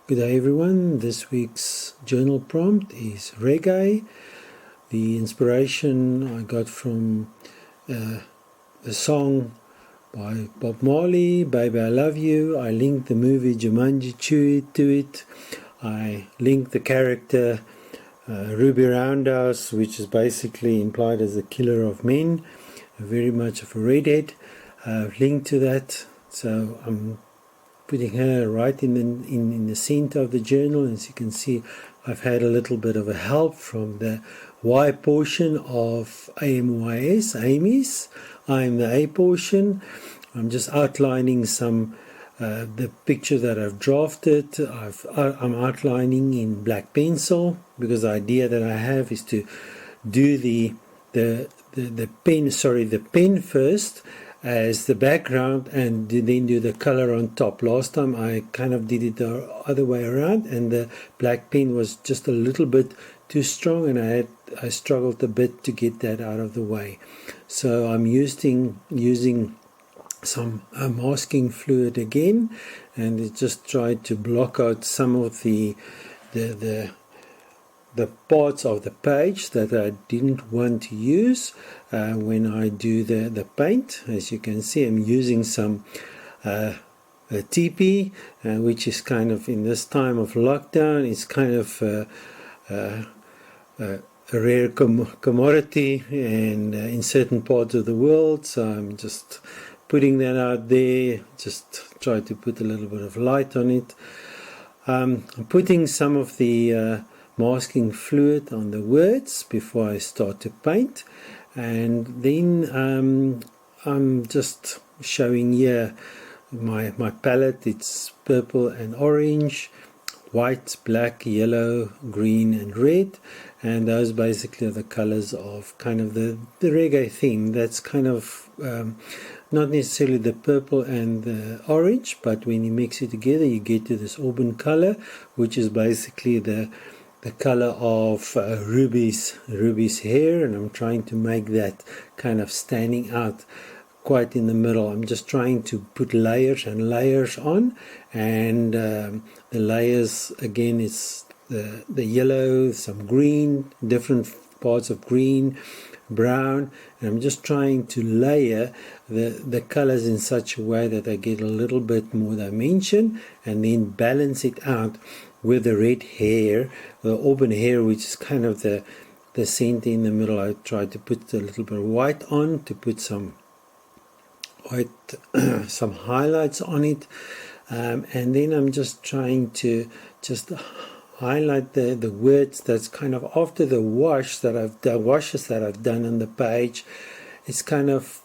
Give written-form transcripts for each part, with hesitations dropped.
Good day everyone. This week's journal prompt is Reggae. The inspiration I got from a song by Bob Marley, Baby I Love You. I linked the movie Jumanji to it. I linked the character Ruby Roundhouse, which is basically implied as the killer of men, very much of a redhead. I've linked to that, so I'm putting her right in the center of the journal. As you can see, I've had a little bit of a help from the Y portion of AMYS, Amy's. I'm the A portion. I'm just outlining some the picture that I've drafted. I'm outlining in black pencil because the idea that I have is to do the pen first as the background and then do the color on top. Last time I kind of did it the other way around, and the black pen was just a little bit too strong, and I struggled a bit to get that out of the way. So I'm using some masking fluid again, and it just tried to block out some of the parts of the page that I didn't want to use when I do the paint. As you can see, I'm using some TP, which is kind of, in this time of lockdown, it's kind of a rare commodity and in certain parts of the world. So I'm just putting that out there, just try to put a little bit of light on it. I'm putting some of the masking fluid on the words before I start to paint, and then I'm just showing here my palette. It's purple and orange, white, black, yellow, green and red, and those basically are the colors of kind of the reggae theme. That's kind of not necessarily the purple and the orange, but when you mix it together you get to this auburn color, which is basically the color of Ruby's hair, and I'm trying to make that kind of standing out quite in the middle. I'm just trying to put layers and layers on, and the layers again is the yellow, some green, different parts of green, brown, and I'm just trying to layer the colors in such a way that I get a little bit more dimension, and then balance it out with the red hair, the auburn hair, which is kind of the center in the middle. I try to put a little bit of white on to put some white, some highlights on it, and then I'm just trying to just highlight the words that's kind of after the washes that I've done on the page. It's kind of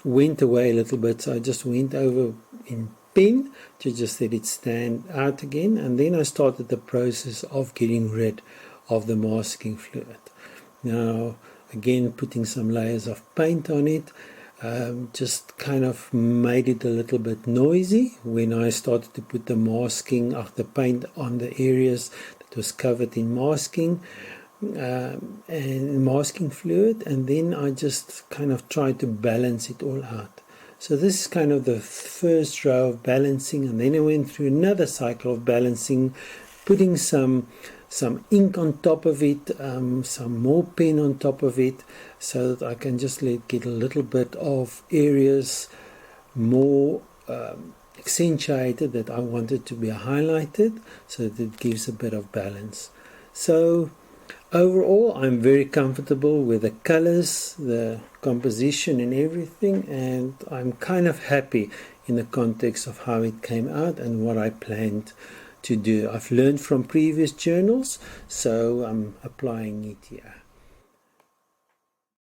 went away a little bit, so I just went over in pen to just let it stand out again, and then I started the process of getting rid of the masking fluid. Now again, putting some layers of paint on it, just kind of made it a little bit noisy when I started to put the masking of the paint on the areas that was covered in masking and masking fluid, and then I just kind of tried to balance it all out. So this is kind of the first row of balancing, and then I went through another cycle of balancing, putting some ink on top of it, some more pen on top of it, so that I can just get a little bit of areas more accentuated that I wanted to be highlighted, so that it gives a bit of balance. So overall, I'm very comfortable with the colors, the composition and everything, and I'm kind of happy in the context of how it came out and what I planned to do. I've learned from previous journals, so I'm applying it here.